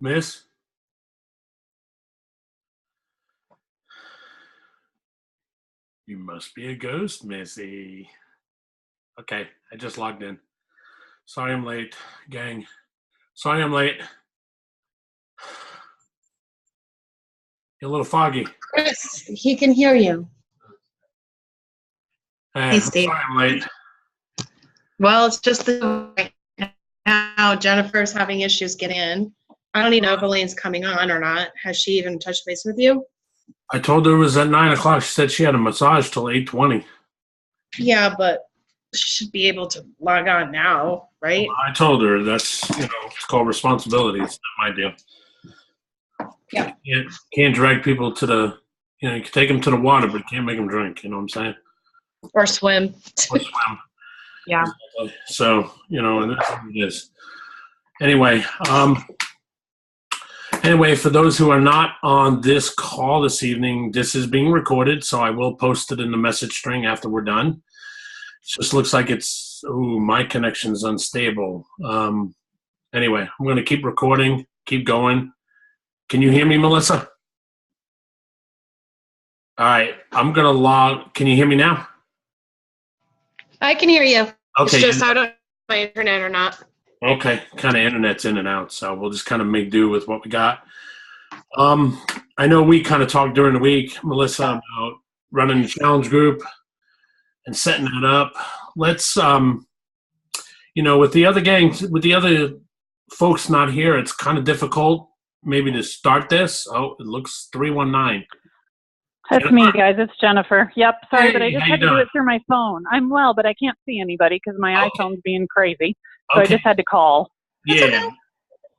Miss? You must be a ghost, Missy. Okay, I just logged in. Sorry I'm late, gang. Sorry I'm late. You're a little foggy. Chris, he can hear you. Hey, Steve. Sorry I'm late. Well, it's just right now Jennifer's having issues getting in. I don't even know if Elaine's coming on or not. Has she even touched base with you? I told her it was at 9 o'clock. She said she had a massage till 8:20. Yeah, but she should be able to log on now, right? Well, I told her that's, it's called responsibility. It's not my deal. Yeah. You can't drag people to the, you can take them to the water, but you can't make them drink. You know what I'm saying? Or swim. Or swim. Yeah. So, and that's what it is. Anyway, for those who are not on this call this evening, this is being recorded, so I will post it in the message string after we're done. It just looks like my connection's unstable. Anyway, I'm going to keep recording, keep going. Can you hear me, Melissa? All right, I'm going to log. Can you hear me now? I can hear you. Okay. It's just I don't know if my internet or not. Okay, kind of internet's in and out, so we'll just kind of make do with what we got. I know we kind of talked during the week, Melissa, about running the challenge group and setting that up. Let's, with the other gangs, with the other folks not here, it's kind of difficult maybe to start this. Oh, it looks 319. That's Jennifer? me, guys. It's Jennifer. Yep. Sorry, Hey, but I just how had you to do doing? it through my phone. I'm well, but I can't see anybody because my iPhone's being crazy. So Okay. I just had to call. Yeah.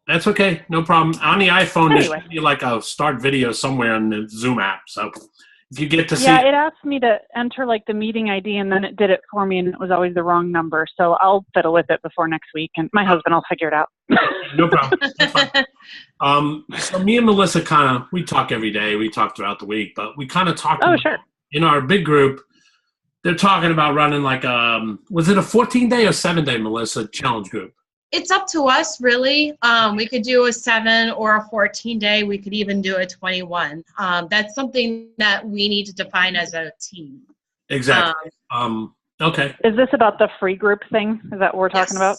That's okay. No problem. On the iPhone, Anyway. there should be like a start video somewhere in the Zoom app. So if you get to see Yeah, it asked me to enter like the meeting ID, and then it did it for me, and it was always the wrong number. So I'll fiddle with it before next week, and my husband will figure it out. No problem. That's fine. So me and Melissa we talk every day. We talk throughout the week, but we kind of talk Sure. in our big group. They're talking about running like was it a 14-day or 7-day, Melissa, challenge group? It's up to us, really. We could do a 7 or a 14-day. We could even do a 21. That's something that we need to define as a team. Exactly. Okay. Is this about the free group thing? Is that what we're talking about?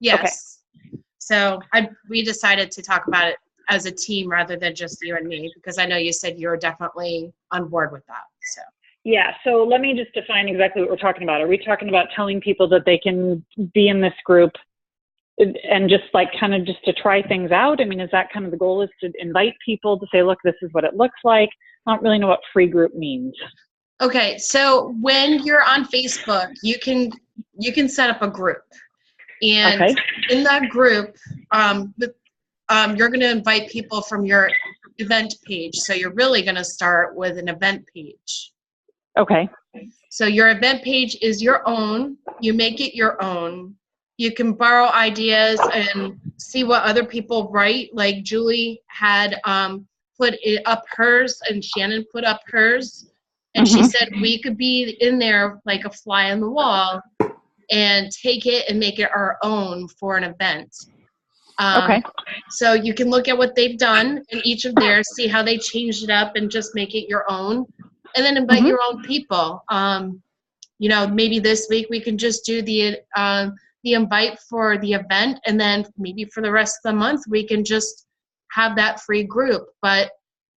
Yes. Okay. So we decided to talk about it as a team rather than just you and me, because I know you said you're definitely on board with that. So. Yeah, so let me just define exactly what we're talking about. Are we talking about telling people that they can be in this group and just like kind of just to try things out? I mean, is that kind of the goal, is to invite people to say, look, this is what it looks like? I don't really know what free group means. Okay, so when you're on Facebook, you can set up a group. And in that group, you're going to invite people from your event page. So you're really going to start with an event page. Okay. So your event page is your own. You make it your own. You can borrow ideas and see what other people write. Like Julie had put it up hers, and Shannon put up hers. And she said we could be in there like a fly on the wall and take it and make it our own for an event. So you can look at what they've done in each of theirs, see how they changed it up, and just make it your own. And then invite your own people. Maybe this week we can just do the invite for the event, and then maybe for the rest of the month we can just have that free group. But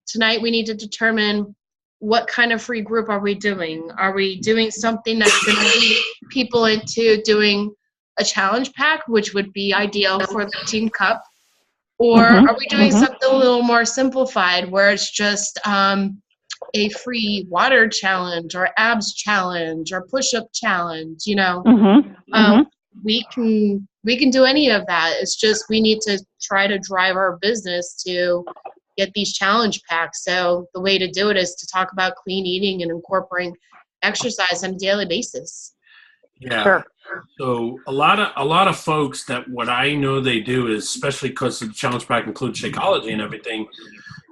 tonight we need to determine what kind of free group are we doing. Are we doing something that's going to lead people into doing a challenge pack, which would be ideal for the Team Cup? Or are we doing something a little more simplified, where it's just a free water challenge or abs challenge or push-up challenge? We can do any of that. It's just we need to try to drive our business to get these challenge packs. So the way to do it is to talk about clean eating and incorporating exercise on a daily basis. Yeah. Sure. So a lot of folks, that what I know they do is, especially because the challenge pack includes Shakeology and everything,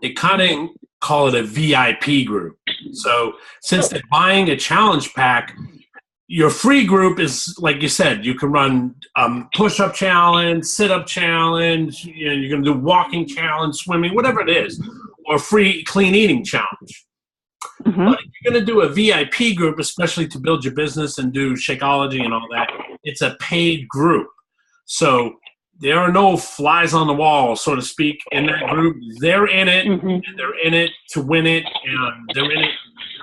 they kind of call it a VIP group. So since they're buying a challenge pack, your free group is, like you said, you can run push-up challenge, sit-up challenge, you're going to do walking challenge, swimming, whatever it is, or free clean eating challenge. Mm-hmm. But if you're going to do a VIP group, especially to build your business and do Shakeology and all that, it's a paid group. So there are no flies on the wall, so to speak, in that group. They're in it, and they're in it to win it, and they're in it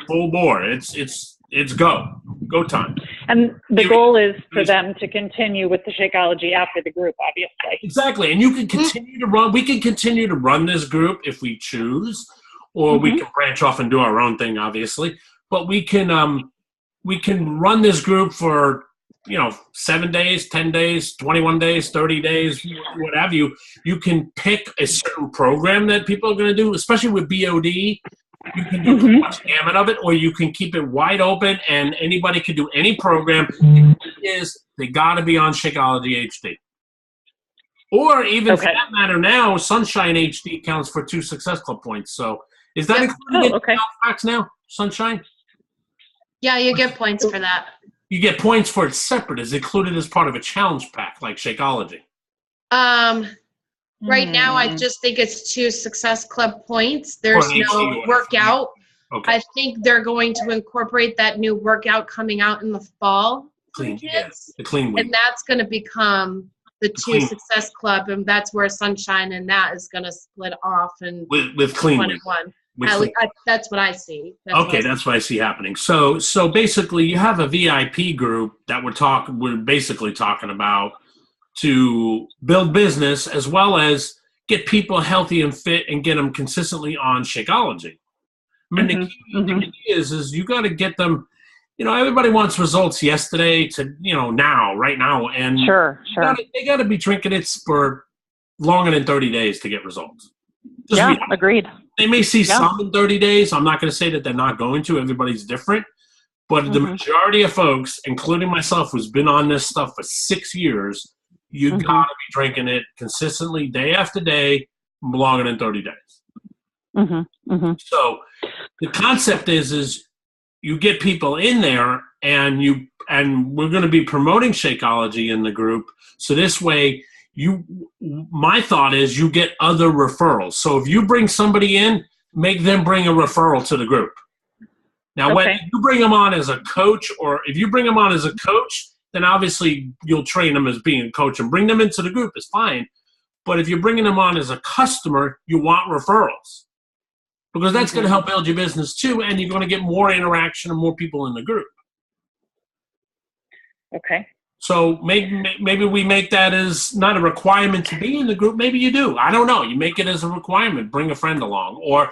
full bore. It's go time. And the goal is for them to continue with the Shakeology after the group, obviously. Exactly, and you can continue to run. We can continue to run this group if we choose, or we can branch off and do our own thing, obviously. But we can run this group for 7 days, 10 days, 21 days, 30 days, what have you. You can pick a certain program that people are going to do, especially with BOD. You can do pretty much the gamut of it, or you can keep it wide open and anybody can do any program. They got to be on Shakeology HD. Or even for that matter now, Sunshine HD counts for 2 Success Club points. So is that included in the packs now, Sunshine? Yeah, you get points for that. You get points for it separate. Is it included as part of a challenge pack like Shakeology? Right now, I just think it's 2 Success Club points. There's no workout. Okay. I think they're going to incorporate that new workout coming out in the fall. The clean week. And that's going to become the 2 Success Club, and that's where Sunshine and that is going to split off and with clean week. That's what I see. That's what I see happening. So basically, you have a VIP group that we're basically talking about to build business as well as get people healthy and fit and get them consistently on Shakeology. I mean, the key is you got to get them. Everybody wants results yesterday to now, right now, and sure. They got to be drinking it for longer than 30 days to get results. Agreed. They may see some in 30 days. I'm not going to say that they're not going to. Everybody's different. But the majority of folks, including myself, who's been on this stuff for 6 years, you got to be drinking it consistently day after day, longer than 30 days. So the concept is you get people in there, and we're going to be promoting Shakeology in the group. So this way, my thought is you get other referrals. So if you bring somebody in, make them bring a referral to the group. Now, when you bring them on as a coach, or if you bring them on as a coach, then obviously you'll train them as being a coach and bring them into the group is fine. But if you're bringing them on as a customer, you want referrals because that's going to help build your business too, and you're going to get more interaction and more people in the group. Okay. So maybe we make that as not a requirement to be in the group. Maybe you do. I don't know. You make it as a requirement. Bring a friend along. Or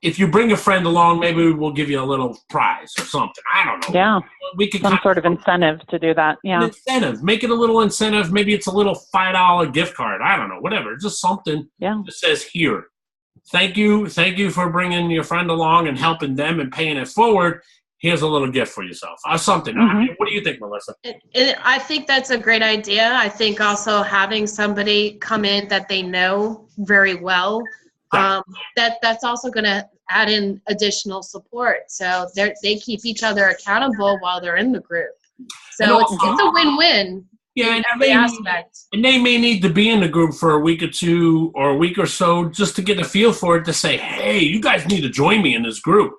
if you bring a friend along, maybe we'll give you a little prize or something. I don't know. Yeah. We could some sort of incentive to do that. Yeah. An incentive. Make it a little incentive. Maybe it's a little $5 gift card. I don't know. Whatever. Just something that says here. Thank you for bringing your friend along and helping them and paying it forward. Here's a little gift for yourself. Or something. What do you think, Melissa? I think that's a great idea. I think also having somebody come in that they know very well, that's also going to add in additional support. So they keep each other accountable while they're in the group. So it's a win-win. Yeah, in every aspect. And they may need to be in the group for a week or two or a week or so just to get a feel for it, to say, hey, you guys need to join me in this group.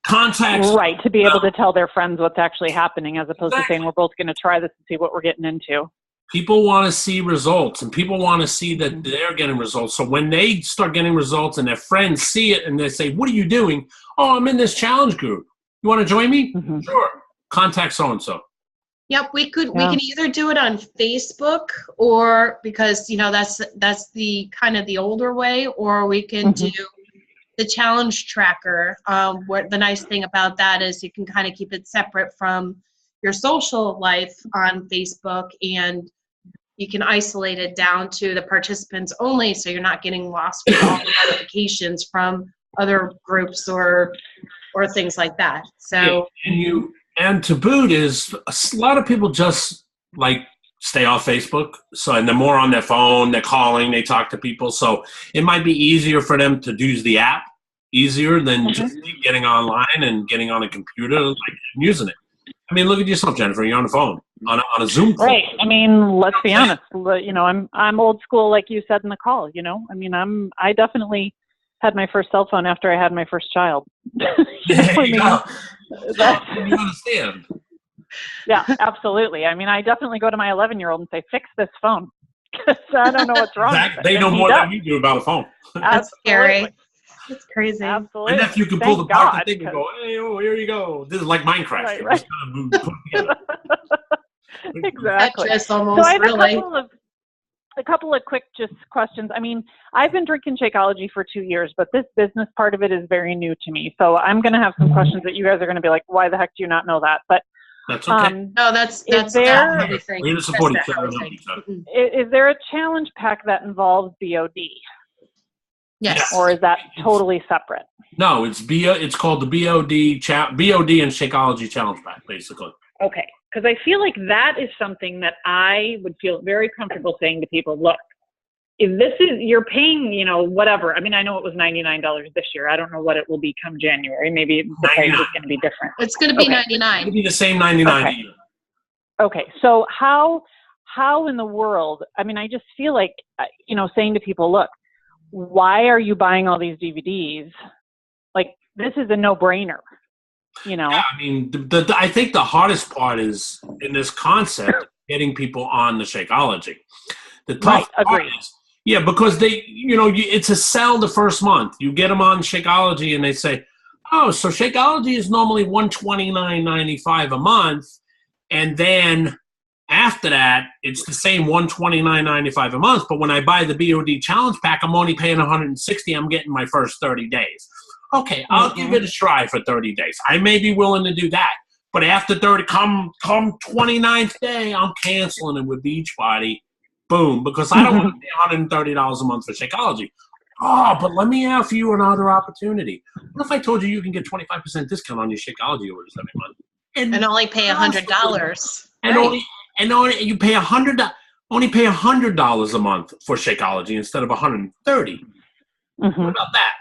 Contacts. Right, to be able to tell their friends what's actually happening as opposed to saying we're both going to try this and see what we're getting into. People want to see results, and people want to see that they're getting results. So when they start getting results and their friends see it and they say, what are you doing? Oh, I'm in this challenge group. You want to join me? Sure. Contact so-and-so. Yep, we can either do it on Facebook, or because that's the kind of the older way, or we can do the challenge tracker. What the nice thing about that is you can kind of keep it separate from your social life on Facebook, and you can isolate it down to the participants only, so you're not getting lost with all the notifications from other groups or things like that. So and to boot is a lot of people just like stay off Facebook. So, and they're more on their phone, they're calling, they talk to people. So it might be easier for them to use the app easier than just getting online and getting on a computer and using it. I mean, look at yourself, Jennifer. You're on the phone on a Zoom call. Right. I mean, let's be honest. You know, I'm old school, like you said in the call. You know, I mean, I definitely had my first cell phone after I had my first child. There you go. You understand. Yeah, absolutely. I mean, I definitely go to my 11-year-old and say, "Fix this phone," because I don't know what's wrong. With it. They know more than we do about a phone. That's scary. It's crazy. Absolutely. My nephew can pull the part thing and go, "Hey, oh, here you go." This is like Minecraft. Right. Exactly. Tetris almost, so I have really. a couple of quick just questions. I mean, I've been drinking Shakeology for 2 years, but this business part of it is very new to me. So I'm going to have some questions that you guys are going to be like, "Why the heck do you not know that?" But that's okay. No, that's there, everything. We're going to support each other. Is there a challenge pack that involves BOD? Yes. Or is that totally separate? No, it's called the BOD and Shakeology Challenge Pack, basically. Okay, because I feel like that is something that I would feel very comfortable saying to people, look, if this is, you're paying, you know, whatever. I mean, I know it was $99 this year. I don't know what it will be come January. Maybe the price is going to be different. It's going to be $99. It'll be the same $99. Okay, so how in the world, I mean, I just feel like, you know, saying to people, look, why are you buying all these DVDs? Like, this is a no-brainer, you know? Yeah, I mean, I think the hardest part is in this concept, getting people on the Shakeology. The tough part is, yeah, because they, you know, it's a sell the first month. You get them on Shakeology and they say, oh, so Shakeology is normally $129.95 a month. And then after that, it's the same $129.95 a month. But when I buy the BOD Challenge Pack, I'm only paying $160. I'm getting my first 30 days. Okay, I'll give it a try for 30 days. I may be willing to do that. But after 30, come 29th day, I'm canceling it with Beachbody. Boom, because I don't want to pay $130 a month for Shakeology. Oh, but let me offer you another opportunity. What if I told you can get 25% discount on your Shakeology orders every month? And only pay $100. And only you pay $100 a month for Shakeology instead of $130. What about that?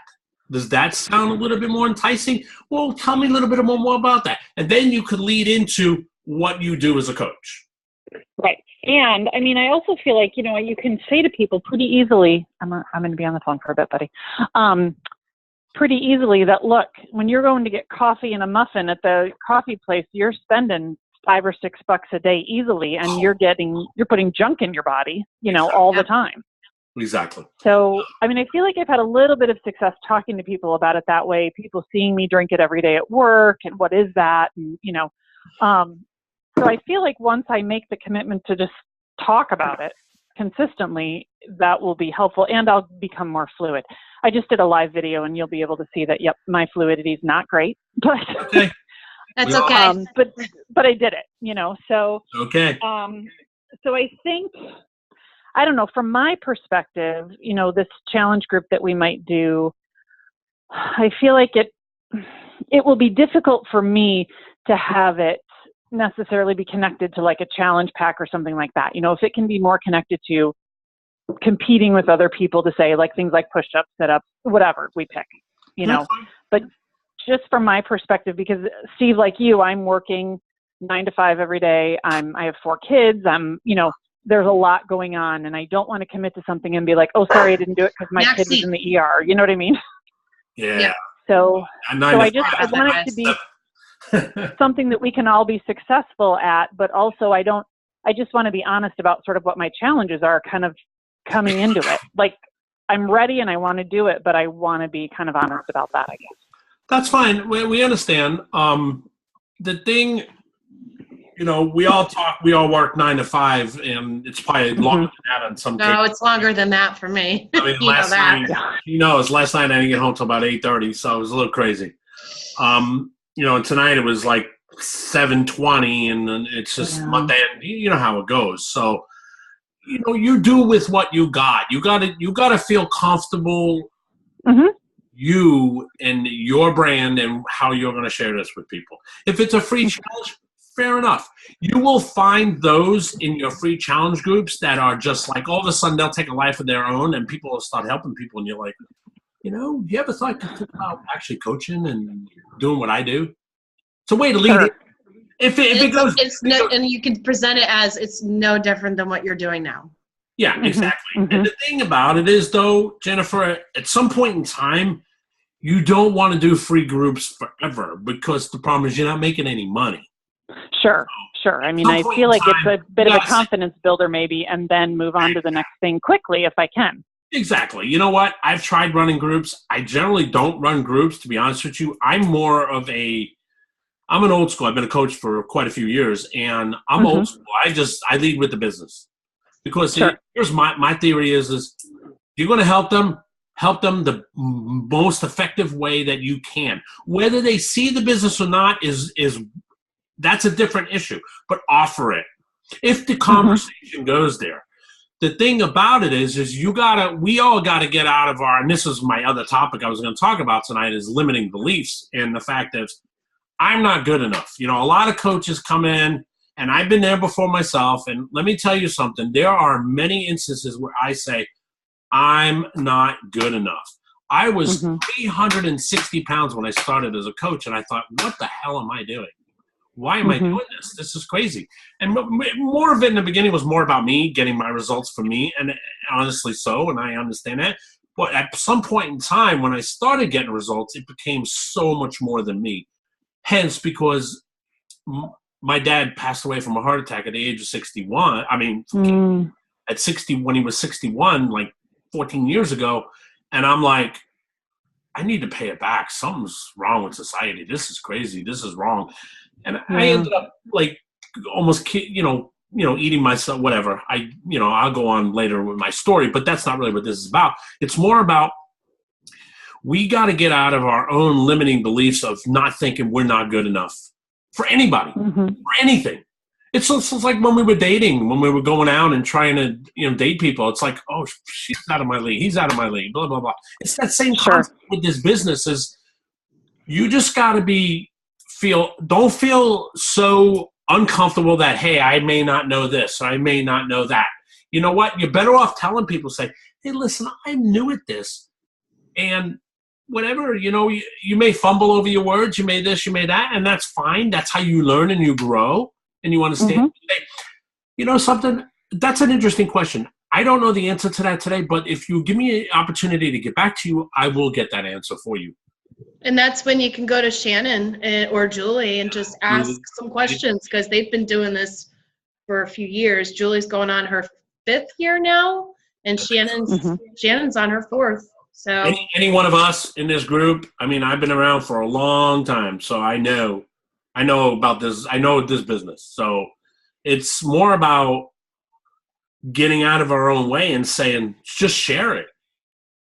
Does that sound a little bit more enticing? Well, tell me a little bit more about that. And then you could lead into what you do as a coach. Right. And I mean, I also feel like, you know, you can say to people pretty easily, I'm going to be on the phone for a bit, buddy. Pretty easily that, look, when you're going to get coffee and a muffin at the coffee place, you're spending $5 or $6 a day easily, and you're putting junk in your body, you know, all the time. Exactly. So, I mean, I feel like I've had a little bit of success talking to people about it that way. People seeing me drink it every day at work, and what is that? And, you know, so I feel like once I make the commitment to just talk about it consistently, that will be helpful, and I'll become more fluid. I just did a live video, and you'll be able to see that, yep, my fluidity is not great, but okay. That's okay. But I did it, you know, so. Okay. So I think, I don't know, from my perspective, you know, this challenge group that we might do, I feel like it will be difficult for me to have it necessarily be connected to like a challenge pack or something like that. You know, if it can be more connected to competing with other people to say like things like push-ups, sit-ups, whatever we pick, you know, but just from my perspective, because Steve, like you, I'm working 9 to 5 every day. I have 4 kids. You know, there's a lot going on, and I don't want to commit to something and be like, oh, sorry, I didn't do it because my kid was in the ER. You know what I mean? Yeah. So I want it to be something that we can all be successful at, but also I just want to be honest about sort of what my challenges are kind of coming into it. Like, I'm ready and I want to do it, but I want to be kind of honest about that, I guess. That's fine. We understand. The thing, you know, we all work 9 to 5, and it's probably longer than that on some cases. No, it's longer than that for me. I mean, last night I didn't get home till about 8:30, so it was a little crazy. You know, and tonight it was like 7:20, and it's just Monday, and you know how it goes. So, you know, you do with what you got. You got to feel comfortable. You and your brand and how you're going to share this with people. If it's a free challenge, fair enough. You will find those in your free challenge groups that are just like all of a sudden they'll take a life of their own, and people will start helping people, and you're like, you know, you ever thought about actually coaching and doing what I do? It's a way to lead it. if it goes, and you can present it as it's no different than what you're doing now. Yeah, exactly. And the thing about it is, though, Jennifer, at some point in time, you don't want to do free groups forever because the problem is you're not making any money. Sure. I mean, I feel like it's a bit of a confidence builder maybe, and then move on to the next thing quickly if I can. Exactly. You know what? I've tried running groups. I generally don't run groups, to be honest with you. I'm an old school. I've been a coach for quite a few years, and I'm old school. I lead with the business. Because here's my theory is you're going to help them the most effective way that you can. Whether they see the business or not is that's a different issue. But offer it if the conversation goes there. The thing about it is we all gotta get out of our, and this is my other topic I was going to talk about tonight, is limiting beliefs and the fact that I'm not good enough. A lot of coaches come in. And I've been there before myself, and let me tell you something. There are many instances where I say, I'm not good enough. I was 360 pounds when I started as a coach, and I thought, what the hell am I doing? Why am I doing this? This is crazy. And more of it in the beginning was more about me, getting my results for me, and honestly so, and I understand that. But at some point in time, when I started getting results, it became so much more than me. Hence, because my dad passed away from a heart attack at the age of 61. I mean, at 60, when he was 61, like 14 years ago. And I'm like, I need to pay it back. Something's wrong with society. This is crazy. This is wrong. And I ended up like almost, eating myself, whatever. I'll go on later with my story, but that's not really what this is about. It's more about, we got to get out of our own limiting beliefs of not thinking we're not good enough. For anybody, for anything. It's like when we were dating, when we were going out and trying to date people. It's like, oh, she's out of my league, he's out of my league, blah, blah, blah. It's that same concept with this business is you just got to don't feel so uncomfortable that, hey, I may not know this, or I may not know that. You know what? You're better off telling people, say, hey, listen, I'm new at this. And whatever, you may fumble over your words, you may this, you may that, and that's fine. That's how you learn and you grow and you understand. Something, that's an interesting question. I don't know the answer to that today, but if you give me an opportunity to get back to you, I will get that answer for you. And that's when you can go to Shannon or Julie and just ask some questions, because they've been doing this for a few years. Julie's going on her 5th year now, and Shannon's on her 4th. So any one of us in this group, I mean, I've been around for a long time, so I know about this. I know this business. So it's more about getting out of our own way and saying, just share it.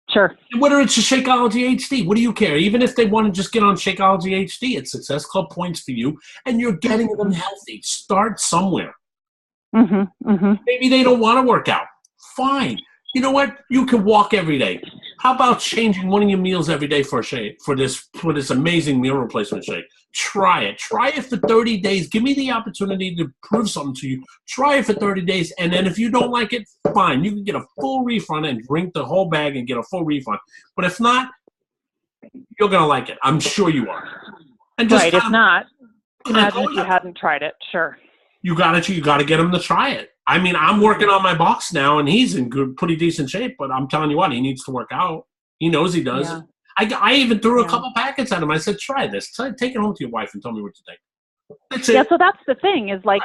Sure. Whether it's a Shakeology HD, what do you care? Even if they want to just get on Shakeology HD, it's Success Club points for you, and you're getting them healthy. Start somewhere. Maybe they don't want to work out. Fine. You know what? You can walk every day. How about changing one of your meals every day for this amazing meal replacement shake? Try it. Try it for 30 days. Give me the opportunity to prove something to you. Try it for 30 days, and then if you don't like it, fine. You can get a full refund and drink the whole bag and get a full refund. But if not, you're going to like it. I'm sure you are. And just if not, imagine if you hadn't tried it. Sure. You got to get him to try it. I mean, I'm working on my boss now, and he's in pretty decent shape, but I'm telling you what, he needs to work out. He knows he does. Yeah. I even threw a couple packets at him. I said, try this. Take it home to your wife and tell me what you think. That's it. Yeah, so that's the thing is like,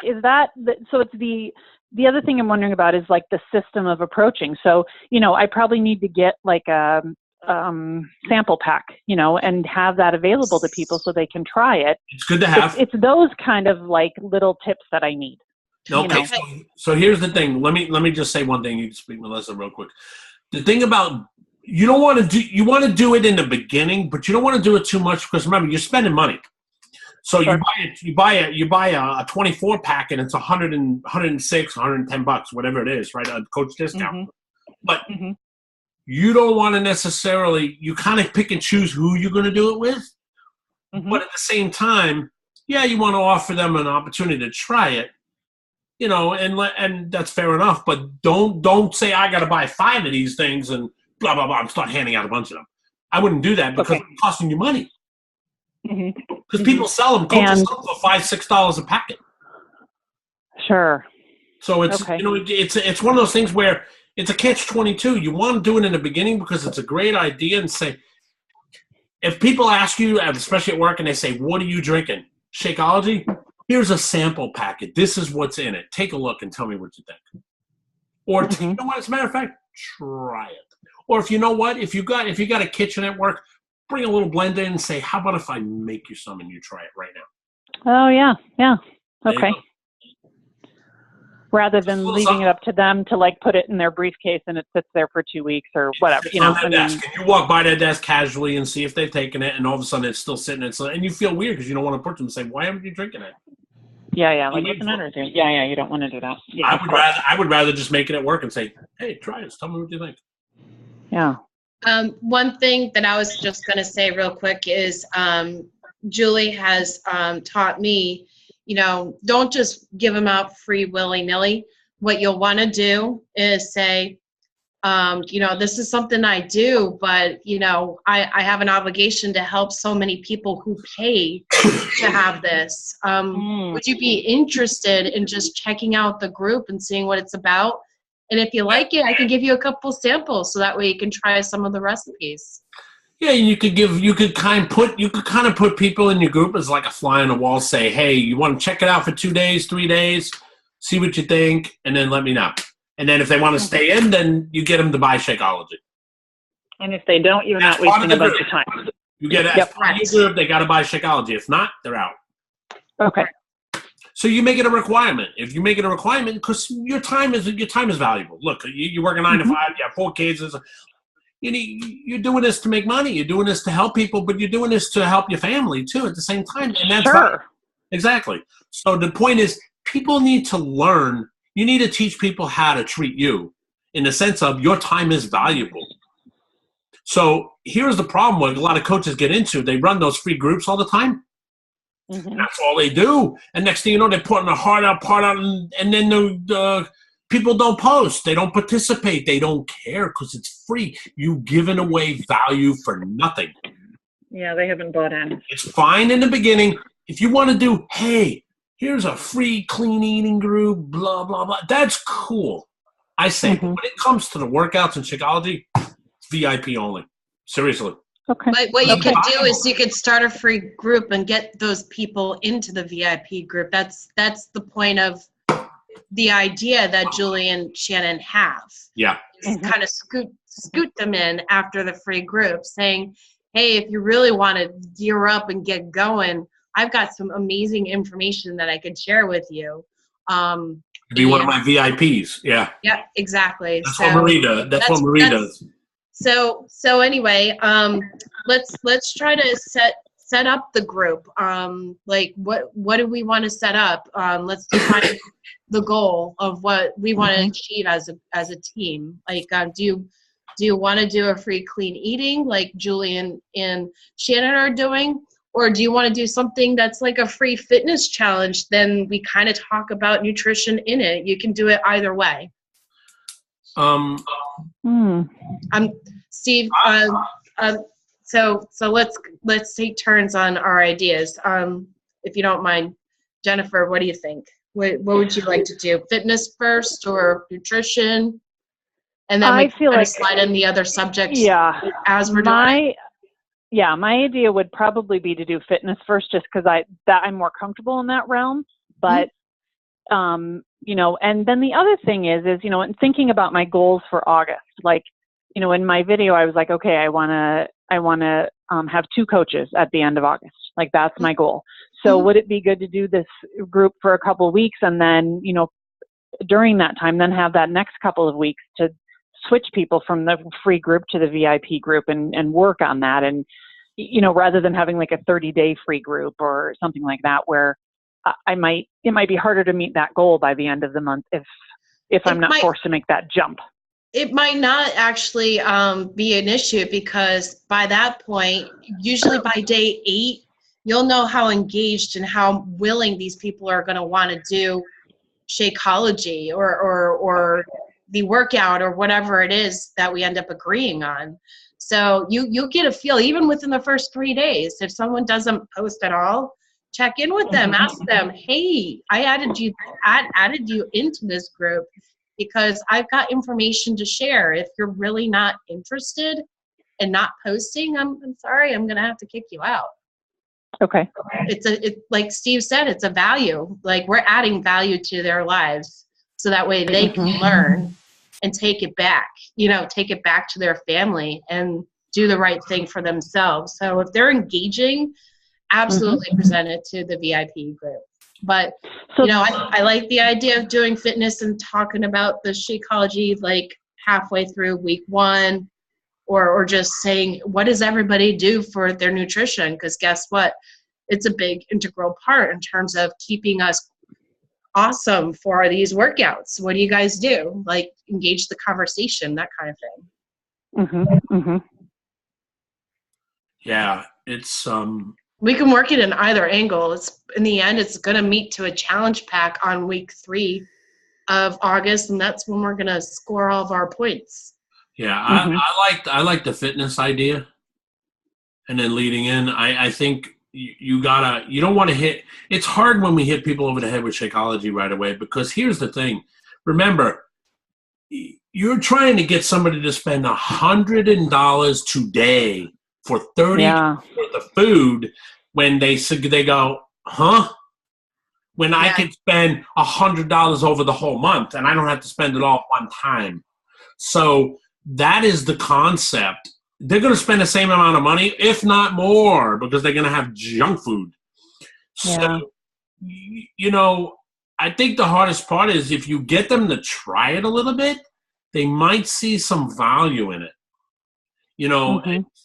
so it's the other thing I'm wondering about is like the system of approaching. So, I probably need to get like a sample pack, and have that available to people so they can try it. It's good to have. It's those kind of like little tips that I need. Okay, so here's the thing. Let me just say one thing. You can speak, Melissa, real quick. The thing about you want to do it in the beginning, but you don't want to do it too much because remember you're spending money. So you buy a 24 pack and it's 106, 110 bucks, whatever it is, right? A coach discount. But you don't want to necessarily. You kind of pick and choose who you're going to do it with. But at the same time, you want to offer them an opportunity to try it. And that's fair enough, but don't say I got to buy 5 of these things and blah, blah, blah, and start handing out a bunch of them. I wouldn't do that because it's costing you money. Because people sell them, coaches sell them for $5-6 a packet. Sure. So it's it's one of those things where it's a catch-22. You want to do it in the beginning because it's a great idea, and say, if people ask you, especially at work, and they say, "What are you drinking?" Shakeology. Here's a sample packet. This is what's in it. Take a look and tell me what you think. Or you know what? As a matter of fact, try it. Or if you know what, if you got a kitchen at work, bring a little blender in and say, "How about if I make you some and you try it right now?" Oh yeah. There Okay. Rather than leaving it up to them to like put it in their briefcase and it sits there for 2 weeks or whatever. It's on their desk. And you walk by their desk casually and see if they've taken it, and all of a sudden it's still sitting there. And you feel weird because you don't want to put them and say, "Why haven't you drinking it?" Yeah. Like, what's the matter with you? Yeah. You don't want to do that. Yeah, I would rather just make it at work and say, "Hey, try it. Tell me what you think." Yeah. One thing that I was just going to say real quick is Julie has taught me, don't just give them out free willy-nilly. What you'll want to do is say, this is something I do, but, I have an obligation to help so many people who pay to have this. Would you be interested in just checking out the group and seeing what it's about? And if you like it, I can give you a couple samples so that way you can try some of the recipes. Yeah, you could kind of put people in your group as like a fly on the wall. Say, "Hey, you want to check it out for 2 days, 3 days, see what you think, and then let me know." And then if they want to stay in, then you get them to buy Shakeology. And if they don't, you're not wasting a bunch of time. You get it as part of your group. They got to buy Shakeology. If not, they're out. Okay. So you make it a requirement. If you make it a requirement, because your time is valuable. Look, you work a 9 to 5. You have 4 kids. You're doing this to make money. You're doing this to help people, but you're doing this to help your family too at the same time. And that's sure. Exactly. So the point is, people need to learn. You need to teach people how to treat you in the sense of your time is valuable. So here's the problem what a lot of coaches get into. They run those free groups all the time. That's all they do. And next thing you know, they're putting the part out, and then the people don't post. They don't participate. They don't care because it's free. You've given away value for nothing. Yeah, they haven't bought in. It's fine in the beginning. If you want to do, hey, here's a free clean eating group, blah, blah, blah. That's cool. I say, but when it comes to the workouts and Shakeology, it's VIP only. Seriously. Okay. But what you could do is you could start a free group and get those people into the VIP group. That's the point of the idea that Julie and Shannon have. Yeah. Kind of scoot them in after the free group, saying, "Hey, if you really want to gear up and get going, I've got some amazing information that I could share with you." Be one of my VIPs. Yeah. Yeah, exactly. That's what Marie does. That's what Marie does. So anyway, let's try to set up the group. Like what do we want to set up? Let's define the goal of what we want to achieve as a team. Like, do you want to do a free clean eating like Julie and Shannon are doing? Or do you want to do something that's like a free fitness challenge? Then we kind of talk about nutrition in it. You can do it either way. Steve. So let's take turns on our ideas. If you don't mind, Jennifer, what do you think? What would you like to do? Fitness first or nutrition? And then we can slide in the other subjects. Yeah. As we're doing. Yeah, my idea would probably be to do fitness first, just because I'm more comfortable in that realm. But and then the other thing is in thinking about my goals for August, like, in my video, I was like, okay, I want to have 2 coaches at the end of August. Like, that's my goal. So would it be good to do this group for a couple of weeks, and then, during that time, then have that next couple of weeks to switch people from the free group to the VIP group and work on that. And, rather than having like a 30-day free group or something like that, where it might be harder to meet that goal by the end of the month if I'm not forced to make that jump. It might not actually be an issue, because by that point, usually by day 8, you'll know how engaged and how willing these people are going to want to do Shakeology or the workout or whatever it is that we end up agreeing on. So you'll get a feel even within the first 3 days. If someone doesn't post at all, check in with them, ask them, hey, I added you into this group because I've got information to share. If you're really not interested and not posting, I'm sorry, I'm gonna have to kick you out. Okay. It's like Steve said, it's a value. Like we're adding value to their lives so that way they can learn and take it back, take it back to their family and do the right thing for themselves. So if they're engaging, absolutely present it to the VIP group. But, I like the idea of doing fitness and talking about the Shakeology like halfway through week 1 or just saying, what does everybody do for their nutrition? Because guess what? It's a big integral part in terms of keeping us awesome for these workouts. What do you guys do? Like engage the conversation, that kind of thing. Yeah, it's we can work it in either angle. It's in the end, it's going to meet to a challenge pack on week 3 of August, and that's when we're going to score all of our points. Yeah, I like the fitness idea, and then leading in, I think you don't want to hit. It's hard when we hit people over the head with Shakeology right away because here's the thing. Remember, you're trying to get somebody to spend $100 today for 30 worth of food when they go, huh? When I could spend $100 over the whole month and I don't have to spend it all at one time. So that is the concept. They're going to spend the same amount of money, if not more, because they're going to have junk food. Yeah. So, I think the hardest part is if you get them to try it a little bit, they might see some value in it.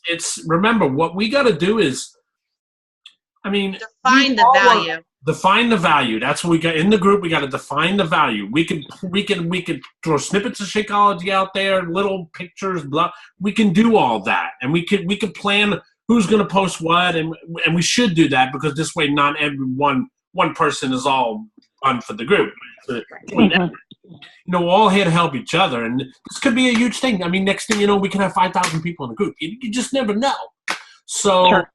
It's remember what we got to do is, define the value. Define the value. That's what we got in the group. We got to define the value. We can throw snippets of Shakeology out there, little pictures, blah. We can do all that, and we can plan who's going to post what, and we should do that because this way, not one person is all on for the group. We're all here to help each other, and this could be a huge thing. Next thing you know, we can have 5,000 people in the group. You just never know. So. Sure.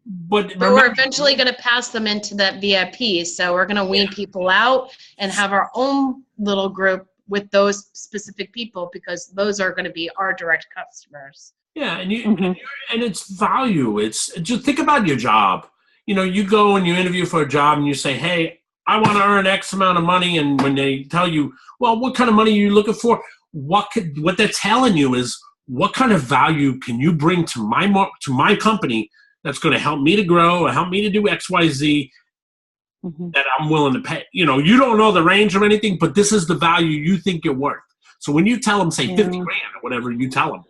But we're eventually going to pass them into that VIP. So we're going to wean people out and have our own little group with those specific people because those are going to be our direct customers. Yeah, and it's value. It's just think about your job. You go and you interview for a job and you say, hey, I want to earn X amount of money. And when they tell you, well, what kind of money are you looking for? What they're telling you is what kind of value can you bring to my company that's going to help me to grow or help me to do X, Y, Z that I'm willing to pay. You don't know the range or anything, but this is the value you think you're worth. So when you tell them, say, 50 grand or whatever you tell them,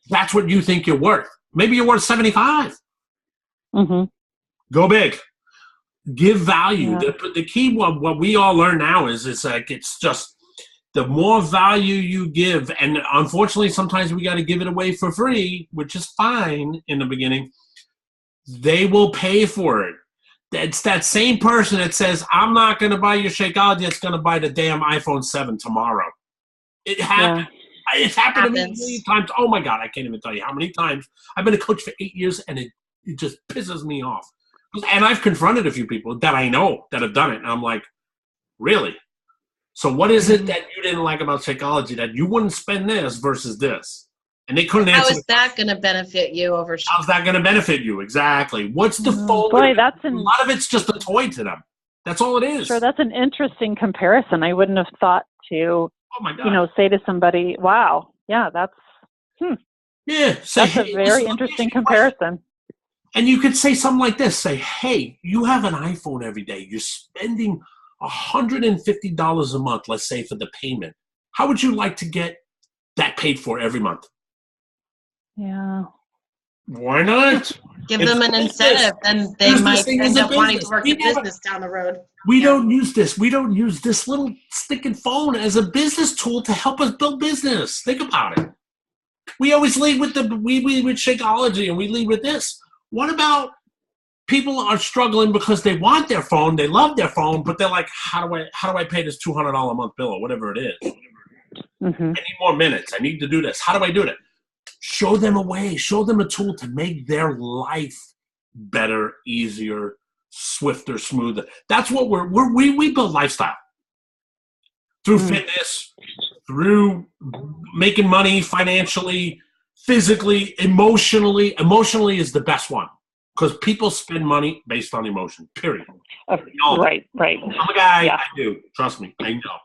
that's what you think you're worth. Maybe you're worth 75. Go big. Give value. Yeah. The key, what we all learn now is it's just the more value you give, and unfortunately sometimes we got to give it away for free, which is fine in the beginning. They will pay for it. It's that same person that says, I'm not going to buy your Shakeology, it's going to buy the damn iPhone 7 tomorrow. It happened. Yeah. It's happened to me a million times. Oh, my God, I can't even tell you how many times. I've been a coach for 8 years, and it just pisses me off. And I've confronted a few people that I know that have done it, and I'm like, really? So what is it that you didn't like about Shakeology that you wouldn't spend this versus this? And they couldn't answer. How is that going to benefit you over? How's that going to benefit you? Exactly. What's the fold? Boy, a lot of it's just a toy to them. That's all it is. Sure, that's an interesting comparison. I wouldn't have thought to, say to somebody, wow, yeah, that's, yeah, that's a very interesting comparison. And you could say something like this. Say, hey, you have an iPhone every day. You're spending $150 a month, let's say, for the payment. How would you like to get that paid for every month? Yeah. Why not? Give them an incentive, and they might end up wanting to work the business down the road. We don't use this. We don't use this little sticking phone as a business tool to help us build business. Think about it. We always lead with we lead with Shakeology, and we lead with this. What about people are struggling because they want their phone, they love their phone, but they're like, how do I pay this $200 a month bill or whatever it is? I need more minutes. I need to do this. How do I do that? Show them a way. Show them a tool to make their life better, easier, swifter, smoother. That's what we build lifestyle through fitness, through making money financially, physically, emotionally. Emotionally is the best one because people spend money based on emotion, period. Right. I'm a guy, I do. Trust me, I know.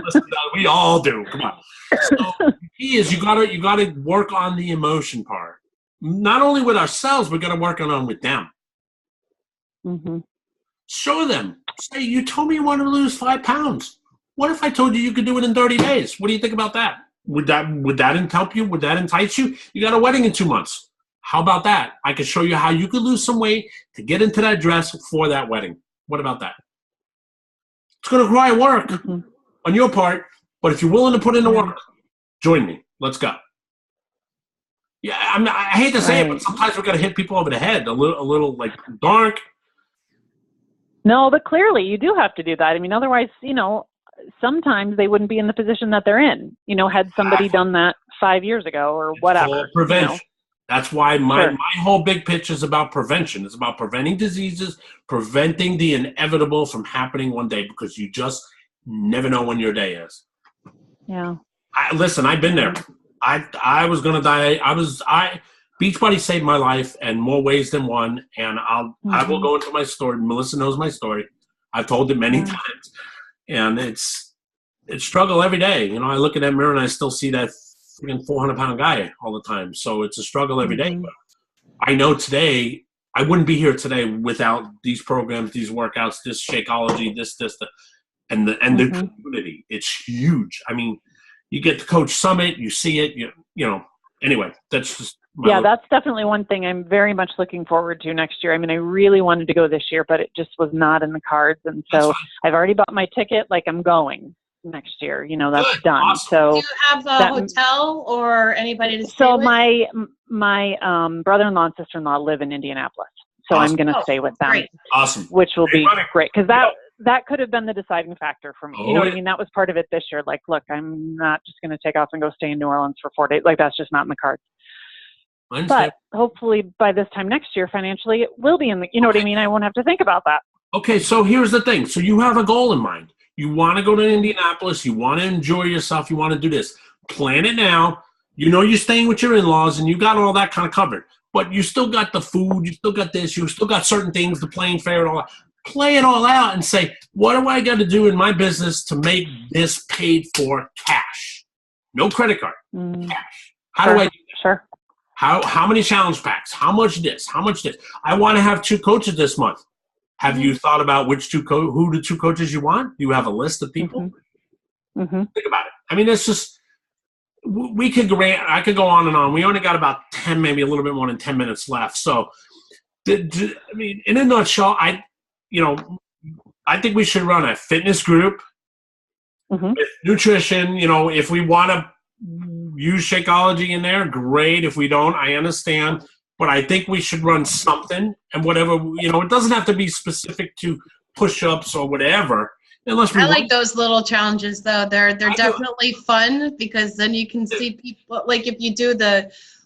Listen, we all do. Come on. So the key is you gotta work on the emotion part. Not only with ourselves, we gotta work on with them. Mm-hmm. Show them. Say, you told me you wanted to lose 5 pounds. What if I told you could do it in 30 days? What do you think about that? Would that help you? Would that entice you? You got a wedding in 2 months. How about that? I could show you how you could lose some weight to get into that dress for that wedding. What about that? It's going to require work on your part, but if you're willing to put in the work, join me. Let's go. Yeah, I hate to say it, but sometimes we're going to hit people over the head a little like dark. No, but clearly you do have to do that. I mean, otherwise, sometimes they wouldn't be in the position that they're in, had somebody done that 5 years ago or whatever. Prevention. That's why my whole big pitch is about prevention. It's about preventing diseases, preventing the inevitable from happening one day, because you just never know when your day is. Yeah. Listen, I've been there. I was going to die. Beachbody saved my life in more ways than one, and I will go into my story. Melissa knows my story. I've told it many times, and it's struggle every day. I look in that mirror and I still see that freaking 400-pound guy all the time. So it's a struggle every day. But I know today I wouldn't be here today without these programs, these workouts, this Shakeology, and the community. It's huge. I mean, you get the Coach Summit, you see it. Anyway, that's just. That's definitely one thing I'm very much looking forward to next year. I mean, I really wanted to go this year, but it just was not in the cards. And so I've already bought my ticket. Like, I'm going next year. That's Good. done. Awesome. So do you have a hotel or anybody to stay with? So my brother-in-law and sister-in-law live in Indianapolis. So I'm going to stay with them. Great. Awesome. Which will be great. Because that could have been the deciding factor for me. You know what I mean? That was part of it this year. Like, look, I'm not just going to take off and go stay in New Orleans for 4 days. Like, that's just not in the cards. But hopefully by this time next year, financially, it will be in the, you know what I mean? I won't have to think about that. Okay, so here's the thing. So you have a goal in mind. You want to go to Indianapolis. You want to enjoy yourself. You want to do this. Plan it now. You're staying with your in-laws, and you got all that kind of covered. But you still got the food. You still got this. You still got certain things, the plane fare and all that. Play it all out and say, what do I got to do in my business to make this paid for cash? No credit card. Cash. How do I do that? Sure. How many challenge packs? How much this? How much this? I want to have 2 coaches this month. Have you thought about who the 2 coaches you want? Do you have a list of people? Think about it. I mean, it's just, I could go on and on. We only got about 10, maybe a little bit more than 10 minutes left. So, I mean, in a nutshell, I think we should run a fitness group with nutrition. If we want to use Shakeology in there, great. If we don't, I understand. But I think we should run something, and whatever, it doesn't have to be specific to push-ups or whatever. I like those little challenges, though. They're definitely fun, because then you can see people, like if you do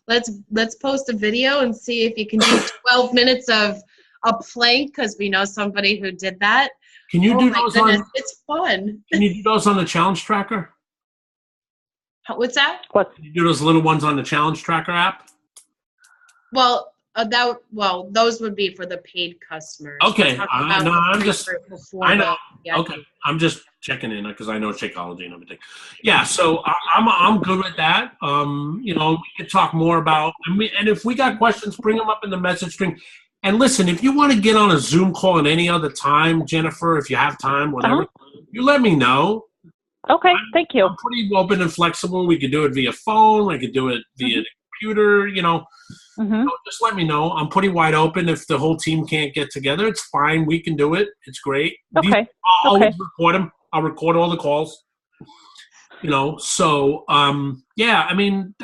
let's post a video and see if you can do 12 minutes of a plank, because we know somebody who did that. Can you do those it's fun. Can you do those on the challenge tracker? What's that? What? Can you do those little ones on the challenge tracker app? Well, those would be for the paid customers. Okay, I'm just. I know. Yeah. Okay, I'm just checking in because I know Shakeology and everything. Yeah, so I'm good with that. We can talk more about. And if we got questions, bring them up in the message string. And listen, if you want to get on a Zoom call at any other time, Jennifer, if you have time, whatever, you let me know. Okay, thank you. I'm pretty open and flexible. We could do it via phone. We could do it via the computer. Just let me know. I'm pretty wide open. If the whole team can't get together, it's fine. We can do it. It's great. Okay. I'll always record them. I'll record all the calls. So yeah. I mean,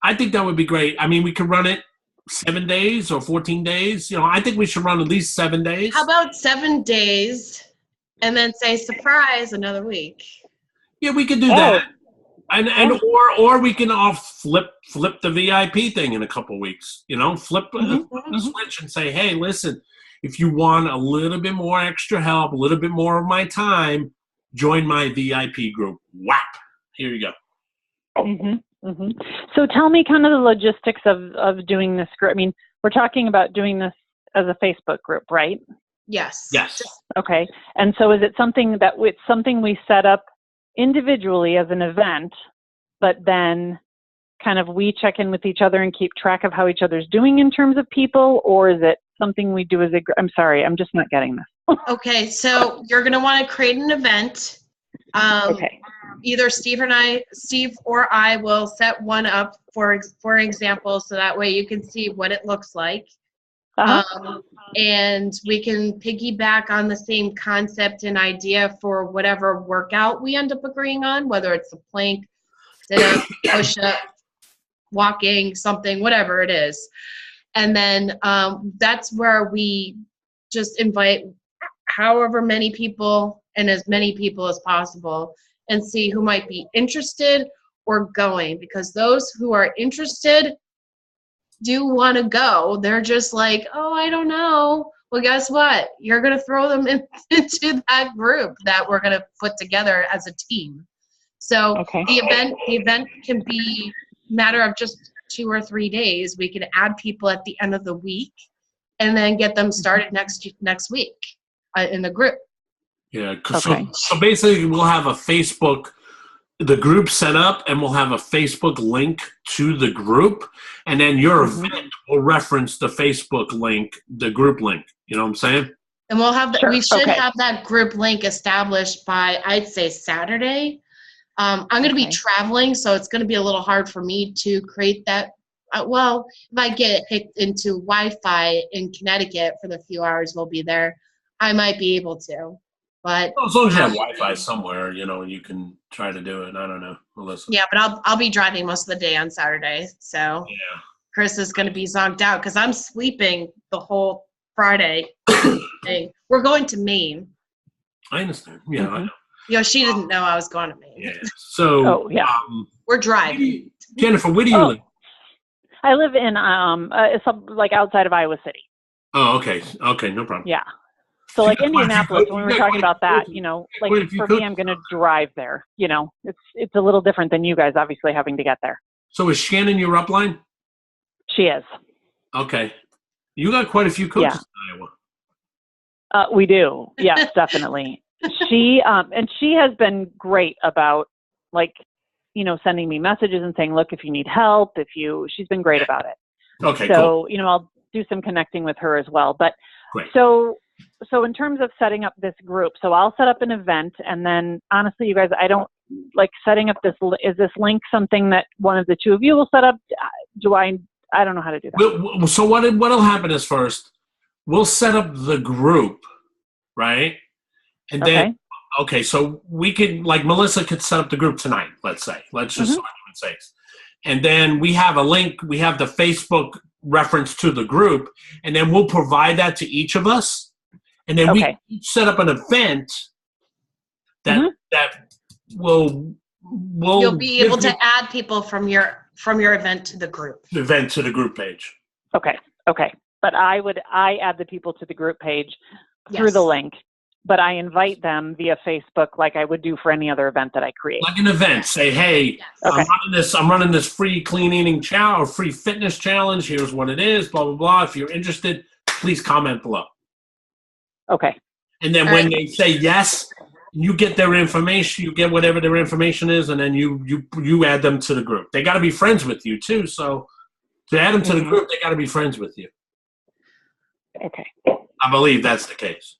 I think that would be great. I mean, we could run it 7 days or 14 days. I think we should run at least 7 days. How about 7 days, and then say surprise another week? Yeah, we could do that. And or we can all flip the VIP thing in a couple of weeks. Flip the switch and say, hey, listen, if you want a little bit more extra help, a little bit more of my time, join my VIP group. Whap! Here you go. So tell me kind of the logistics of doing this group. I mean, we're talking about doing this as a Facebook group, right? Yes. Okay. And so is it something we set up individually as an event, but then kind of we check in with each other and keep track of how each other's doing in terms of people, or is it something we do as a group? I'm sorry, I'm just not getting this. Okay, so you're going to want to create an event. Okay. Either Steve or I will set one up for example, so that way you can see what it looks like. And we can piggyback on the same concept and idea for whatever workout we end up agreeing on, whether it's a plank, sit-up, push-up, walking, something, whatever it is. And then that's where we just invite however many people and as many people as possible and see who might be interested or going, because those who are interested do want to go. They're just like, oh, I don't know. Well, guess what? You're going to throw them into that group that we're going to put together as a team. So the event can be a matter of just 2 or 3 days. We can add people at the end of the week and then get them started next week in the group. Yeah. So basically we'll have the group set up, and we'll have a Facebook link to the group, and then your event will reference the Facebook link, the group link. You know what I'm saying? And we'll have we should have that group link established by, I'd say, Saturday. I'm going to be traveling, so it's going to be a little hard for me to create that. Well, if I get hooked into Wi-Fi in Connecticut for the few hours we'll be there, I might be able to. But as long as you have Wi-Fi somewhere, you can try to do it. I don't know, Melissa. Yeah, but I'll be driving most of the day on Saturday, so Chris is going to be zonked out because I'm sleeping the whole Friday. We're going to Maine. I understand. Yeah, I know. She didn't know I was going to Maine. Yeah. So we're driving. Jennifer, where do you live? I live in like outside of Iowa City. Oh, okay. Okay, no problem. Yeah. So like Indianapolis, when we were talking about that, like for me, I'm going to drive there. It's a little different than you guys obviously having to get there. So is Shannon your upline? She is. Okay. You got quite a few coaches in Iowa. We do. Yes, definitely. She has been great about sending me messages and saying, look, if you need help, she's been great about it. Okay. So, cool. I'll do some connecting with her as well. But great. So in terms of setting up this group, so I'll set up an event, and then honestly, you guys, I don't like setting up is this link something that one of the two of you will set up? I don't know how to do that. So what'll happen is first, we'll set up the group, right? And then, so we could, like Melissa could set up the group tonight, let's say. Let's just say. And then we have a link, we have the Facebook reference to the group, and then we'll provide that to each of us. And then we set up an event that you'll be able to add people from your event to the group. Event to the group page. Okay. But I add the people to the group page through the link, but I invite them via Facebook like I would do for any other event that I create. Like an event. Say, hey, I'm running this free clean eating challenge or free fitness challenge. Here's what it is, blah, blah, blah. If you're interested, please comment below. Okay. And then when they say yes, you get their information, you get whatever their information is, and then you add them to the group. They got to be friends with you too. So to add them to the group, they got to be friends with you. Okay. I believe that's the case.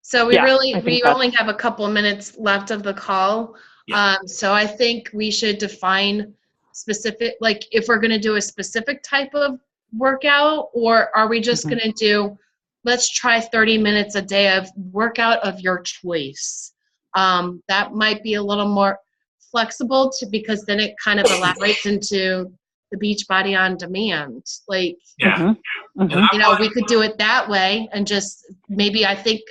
So we only have a couple of minutes left of the call. Yeah. So I think we should define specific, like if we're going to do a specific type of workout, or are we just going to do, let's try 30 minutes a day of workout of your choice. That might be a little more flexible because then it kind of elaborates into the Beachbody on Demand. Like, we could do it that way and just maybe I think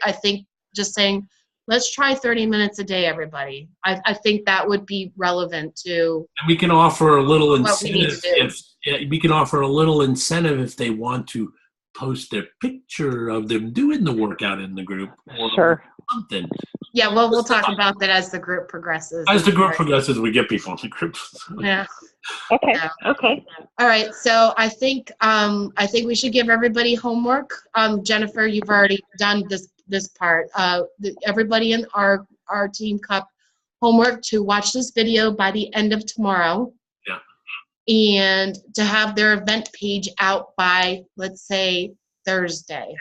just saying let's try 30 minutes a day, everybody. I think that would be relevant to And we can offer a little what we need to incentive we can offer a little incentive if they want to post their picture of them doing the workout in the group or Sure. something. Yeah, well, we'll talk about that as the group progresses. As the group progresses, we get people in the group. Yeah. Okay. Yeah. Okay. All right. So I think we should give everybody homework. Jennifer, you've already done this part. Everybody in our Team Cup homework to watch this video by the end of tomorrow. Yeah. And to have their event page out by, let's say, Thursday.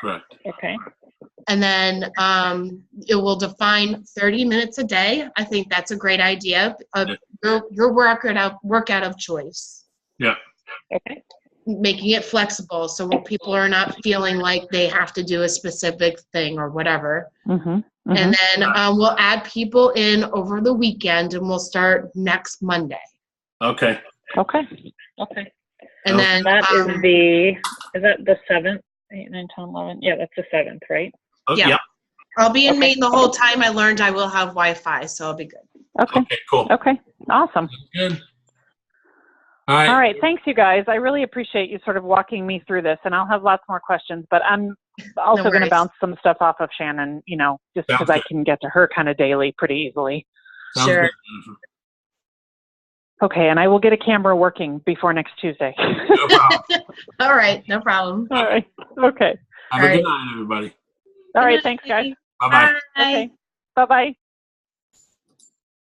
Correct. Okay. And then it will define 30 minutes a day. I think that's a great idea. Your workout of choice. Yeah. Okay. Making it flexible so people are not feeling like they have to do a specific thing or whatever. Mm-hmm. Mm-hmm. And then we'll add people in over the weekend, and we'll start next Monday. Okay. Okay. Okay. And then That is that the 7th? 8, 9, 10, 11. Yeah, that's the 7th, right? Oh, yeah. yeah. I'll be in Maine the whole time. I learned I will have Wi-Fi, so I'll be good. Okay. Okay, cool. Okay. Awesome. Good. All right. All right. Thanks, you guys. I really appreciate you sort of walking me through this, and I'll have lots more questions, but I'm also going to bounce some stuff off of Shannon, just because I can get to her kind of daily pretty easily. Sounds Sure. good. Okay. And I will get a camera working before next Tuesday. No problem. All right. No problem. All right. Okay. Have a good night, everybody. All right. Thanks, guys. Bye-bye. Bye. Okay. Bye-bye.